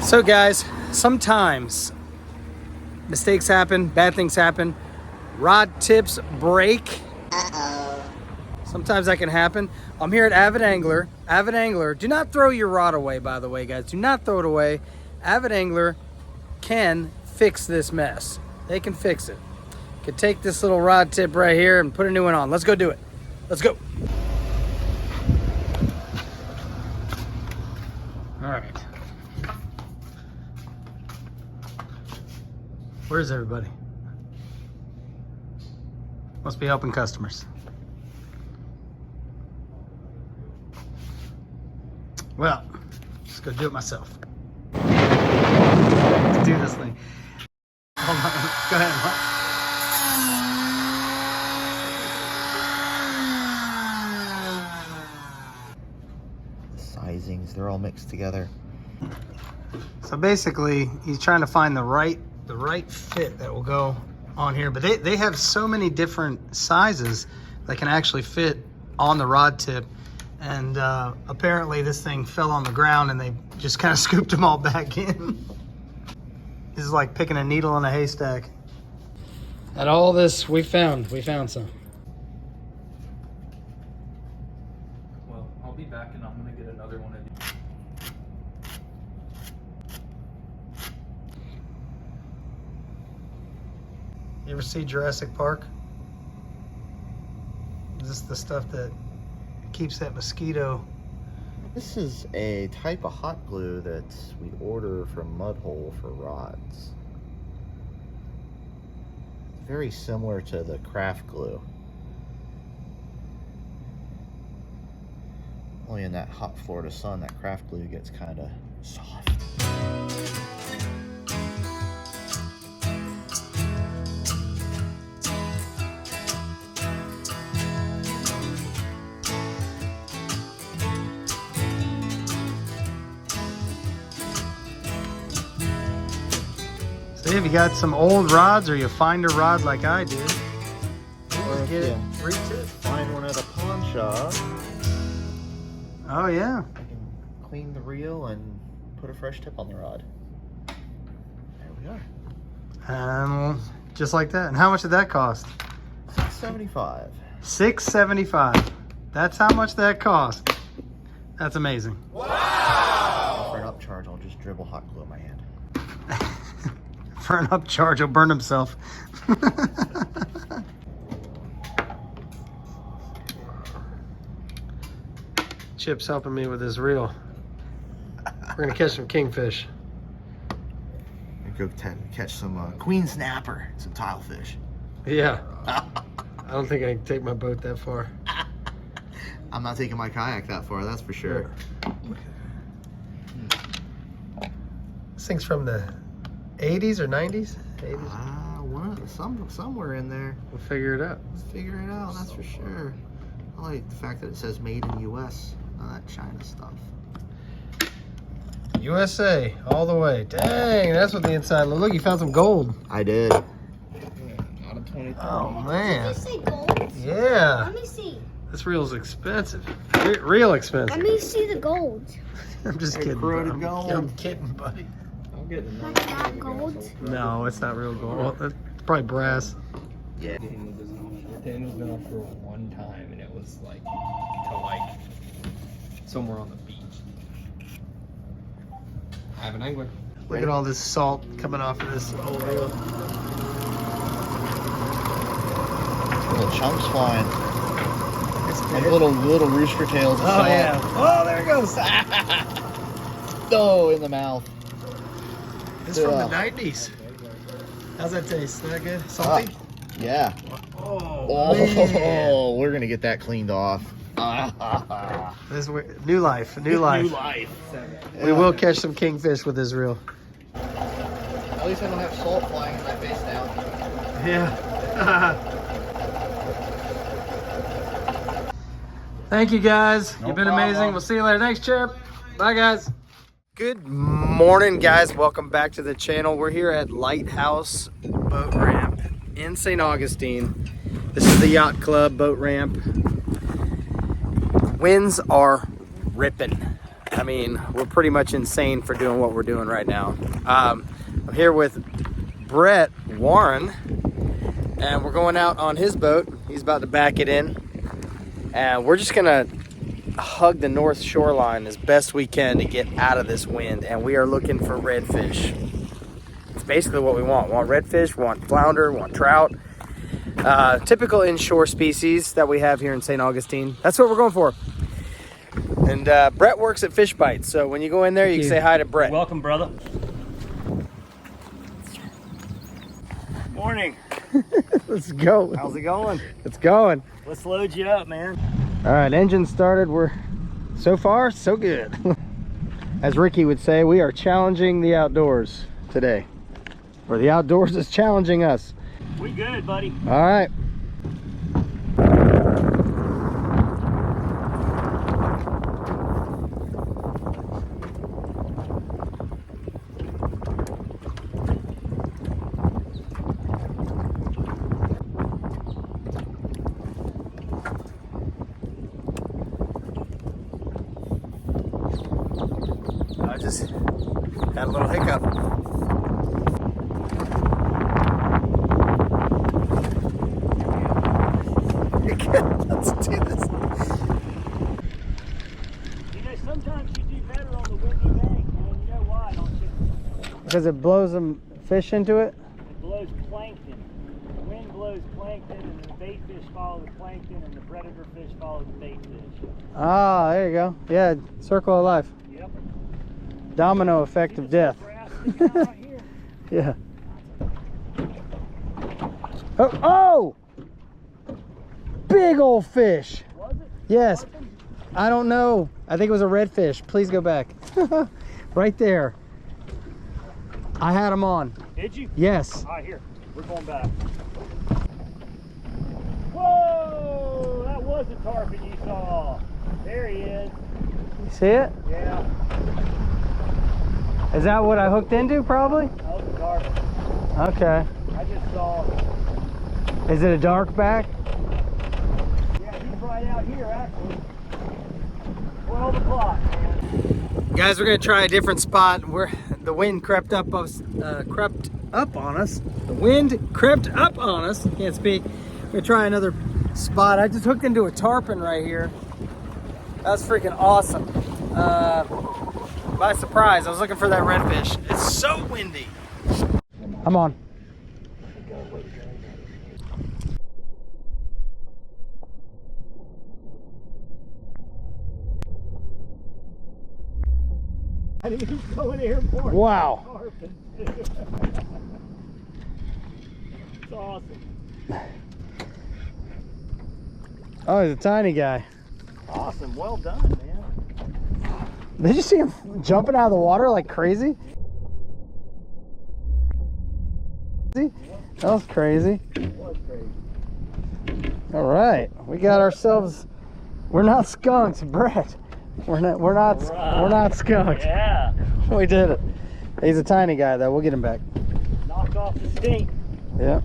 So guys, sometimes mistakes happen, bad things happen, rod tips break. Sometimes that can happen. I'm here at Avid Angler. Avid Angler, do not throw your rod away, by the way, guys. Do not throw it away. Avid Angler can fix this mess. They can fix it. You can take this little rod tip right here and put a new one on. Let's go do it. Let's go. All right. Where's everybody? Must be helping customers. Well, just go do it myself. Let's do this thing. Hold on, go ahead. Sizings, they're all mixed together. So basically, he's trying to find the right fit that will go on here. But they have so many different sizes that can actually fit on the rod tip. And apparently this thing fell on the ground and they just kind of scooped them all back in. This is like picking a needle in a haystack. And all this we found some. Well, I'll be back and I'm gonna get another one of these. You ever see Jurassic Park? Is this the stuff that keeps that mosquito? This is a type of hot glue that we order from Mudhole for rods. Very similar to the craft glue. Only in that hot Florida sun, that craft glue gets kind of soft. So if you got some old rods or you find a rod like I did, Or if get it you re-tipped. find one at a pawn shop, Oh yeah. I can clean the reel and put a fresh tip on the rod. There we are. Just like that. And how much did that cost? $6.75. $6.75. That's how much that cost. That's amazing. For an upcharge, I'll just dribble hot glue in my hand. For an upcharge, he'll burn himself. Chip's helping me with this reel. We're gonna catch some kingfish. Go catch some queen snapper, some tilefish. Yeah. I don't think I can take my boat that far. I'm not taking my kayak that far, that's for sure. This thing's from the 80s or 90s? 80s. Somewhere in there. We'll figure it out. Let's figure it out, that's for sure. I like the fact that it says made in the US, none of that China stuff. USA, all the way. Dang, that's what the inside looked. Look, you found some gold. I did. Out of 23. Oh, man. Did you say gold? Yeah. Let me see. This reel's expensive. Real expensive. Let me see the gold. I'm just Hey, kidding. corroded bro. gold. I'm kidding, buddy. I'll get another That's not gold. No, it's not real gold. Well, that's probably brass. Yeah. Daniel's been off for one time and it was like to like somewhere on the beach. I have an angler. Look at all this salt coming off of this old reel. Little chunks flying. It's Like dead. little rooster tails. of Oh, salt. yeah. Oh, there it goes. Oh, in the mouth. It's from the 90s. How's that taste? Is that good? Salty? Yeah. Oh, man. Oh, we're gonna get that cleaned off. This is new life. New life. New life. We will catch some kingfish with this reel. At least I don't have salt flying in my face now. Yeah. Thank you guys. You've been amazing. We'll see you later. Thanks, Chip. Bye, guys. Good morning, guys. Welcome back to the channel. We're here at Lighthouse Boat Ramp in St. Augustine. This is the Yacht Club boat ramp. Winds are ripping. I mean, we're pretty much insane for doing what we're doing right now. I'm here with Brett Warren, and we're going out on his boat. He's about to back it in, and we're just gonna hug the north shoreline as best we can to get out of this wind, and we are looking for redfish. It's basically what we want. We want redfish, we want flounder, we want trout. Typical inshore species that we have here in St. Augustine. That's what we're going for. And Brett works at FISHBITES, so when you go in there, you can say hi to Brett. Welcome, brother. Morning. Let's go. How's it going? It's going. Let's load you up, man. All right, engine started. We're so far so good. As Ricky would say, we are challenging the outdoors today, or the outdoors is challenging us. We good, buddy. All right. I just had a little hiccup. Let's do this. You know, sometimes you do better on the windy bank, man. You know why, don't you? Because it blows some fish into it? It blows plankton. The wind blows plankton, and the bait fish follow the plankton, and the predator fish follow the bait fish. Ah, there you go. Yeah, circle of life. Yep. Domino effect See of this death. grass sticking out right here? Yeah. Oh, oh! Big old fish. Was it? Yes. Something? I don't know. I think it was a redfish. Please go back. Right there. I had him on. Did you? Yes. All right, here. We're going back. Whoa! That was a tarpon you saw. There he is. You see it? Yeah. Is that what I hooked into, probably? That was a tarpon. Okay. I just saw. Is it a dark back? Yeah, he's right out here, actually. 12 o'clock, man. Guys, we're gonna try a different spot. The wind crept up on us. The wind crept up on us. Can't speak. We're gonna try another spot. I just hooked into a tarpon right here. That's freaking awesome. By surprise, I was looking for that redfish. It's so windy. I'm on. I didn't even go in the airport. Wow. Tarpon. It's awesome. Oh, he's a tiny guy. Awesome. Well done, man. Did you see him jumping out of the water like crazy? See? That was crazy. It was crazy. All right, we got ourselves. We're not skunks, Brett. We're not skunks. Yeah. We did it. He's a tiny guy though. We'll get him back. Knock off the stink. Yep.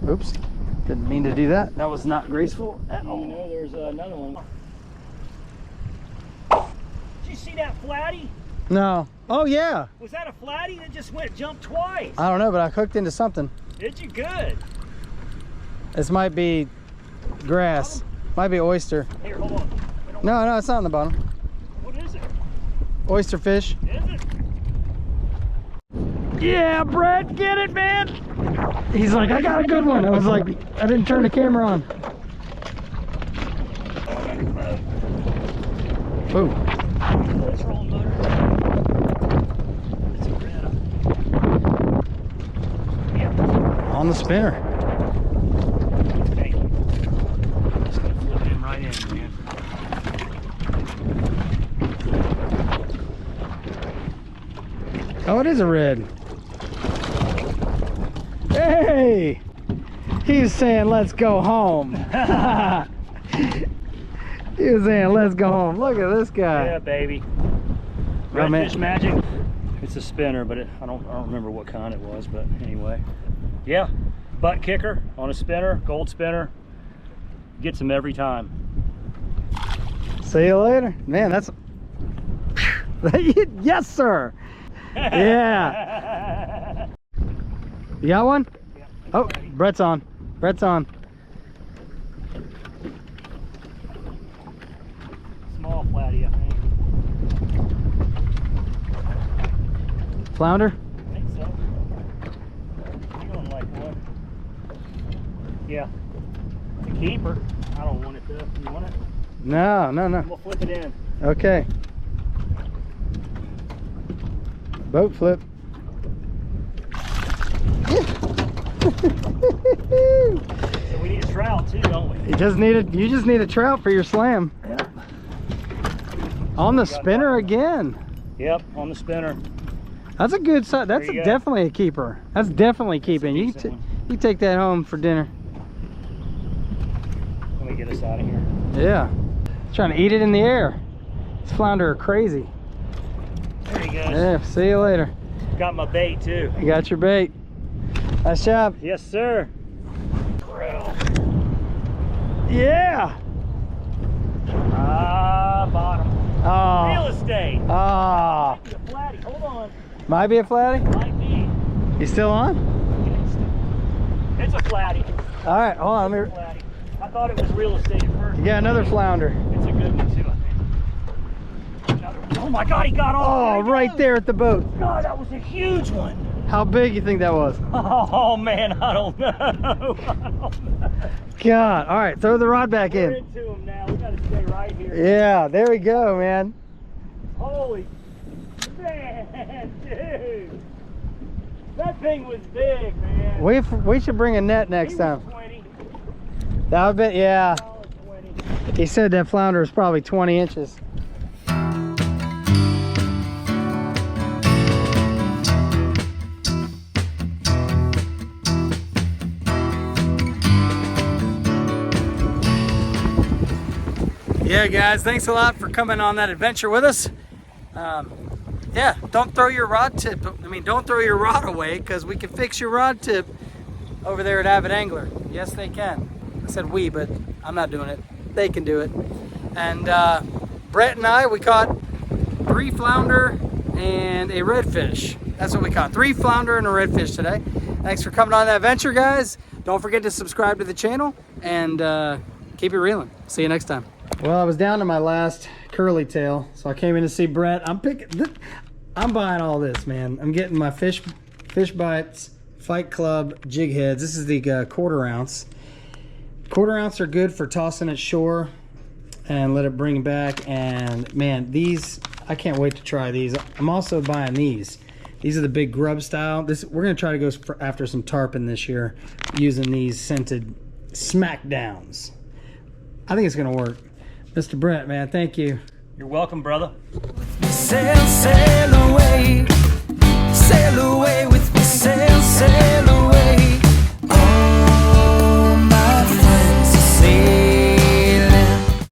Oops. Didn't mean to do that. That was not graceful at You all. know, there's another one. Did you see that flatty? No. Oh yeah. Was that a flatty that just jumped twice? I don't know, but I hooked into something. Did you? Good. This might be grass. Might be oyster. Here, hold on. No, it's not on the bottom. What is it? Oyster fish. Is it? Yeah, Brett, get it, man. He's like, I got a good one. I was like, I didn't turn the camera on. Ooh. It's rolling motor. It's a red. Yeah. On the spinner. Okay. Just gonna flip him right in, man. Oh, it is a red. Hey! He was saying, let's go home. He was saying, let's go home. Look at this guy. Yeah, baby. Oh, man. Redfish magic. It's a spinner, but I don't remember what kind it was, but anyway. Yeah, butt kicker on a spinner, gold spinner. Gets them every time. See you later. Man, that's... Yes, sir. Yeah. You got one? Yep. Oh, Brett's on. Brett's on. Small flatty, I think. Flounder? I think so. Feeling like one. Yeah. It's a keeper. I don't want it though. You want it? No, no, no. We'll flip it in. Okay. Boat flip. So we need a trout too, don't we? You just need a trout for your slam. Yep. On the spinner again. Yep, on the spinner. That's a good size. That's There you go. definitely a keeper. That's definitely keeping. You decent one. you take that home for dinner. Let me get us out of here. Yeah. Trying to eat it in the air. This flounder are crazy. There he goes. Yeah, see you later. Got my bait too. You got your bait. Nice job. Yes, sir. Yeah. Ah, bottom. Oh. Real estate. Ah. Might be a flatty. Hold on. Might be a flatty. Might be. You still on? It's a flatty. All right, hold on. It's a flatty. I thought it was real estate at first. You got another flounder. It's a good one too, I think. Another one. Oh my God, he got off. Oh, There he right goes. there at the boat. God, that was a huge one. How big you think that was? Oh man, I don't know. I don't know. God. All right, throw the rod back We're in. into him now. We gotta stay right here. Yeah, there we go, man. Holy man, dude. That thing was big, man. We should bring a net next He time. was 20. That would be, yeah. Solid 20. He said that flounder is probably 20 inches. Yeah, guys, thanks a lot for coming on that adventure with us. Yeah, don't throw your rod tip. I mean, don't throw your rod away, because we can fix your rod tip over there at Avid Angler. Yes, they can. I said we, but I'm not doing it. They can do it. And Brett and I, we caught 3 flounder and a redfish. That's what we caught. 3 flounder and a redfish today. Thanks for coming on that adventure, guys. Don't forget to subscribe to the channel and keep it reeling. See you next time. Well, I was down to my last curly tail, so I came in to see Brett. I'm buying all this, man. I'm getting my FISHBITES Fight Club jig heads. This is the 1/4 ounce. 1/4 ounce are good for tossing at shore and let it bring back. And man, these, I can't wait to try these. I'm also buying these. These are the big grub style. We're gonna try to go after some tarpon this year using these scented smackdowns. I think it's gonna work. Mr. Brett, man, thank you. You're welcome, brother. Sail, sail away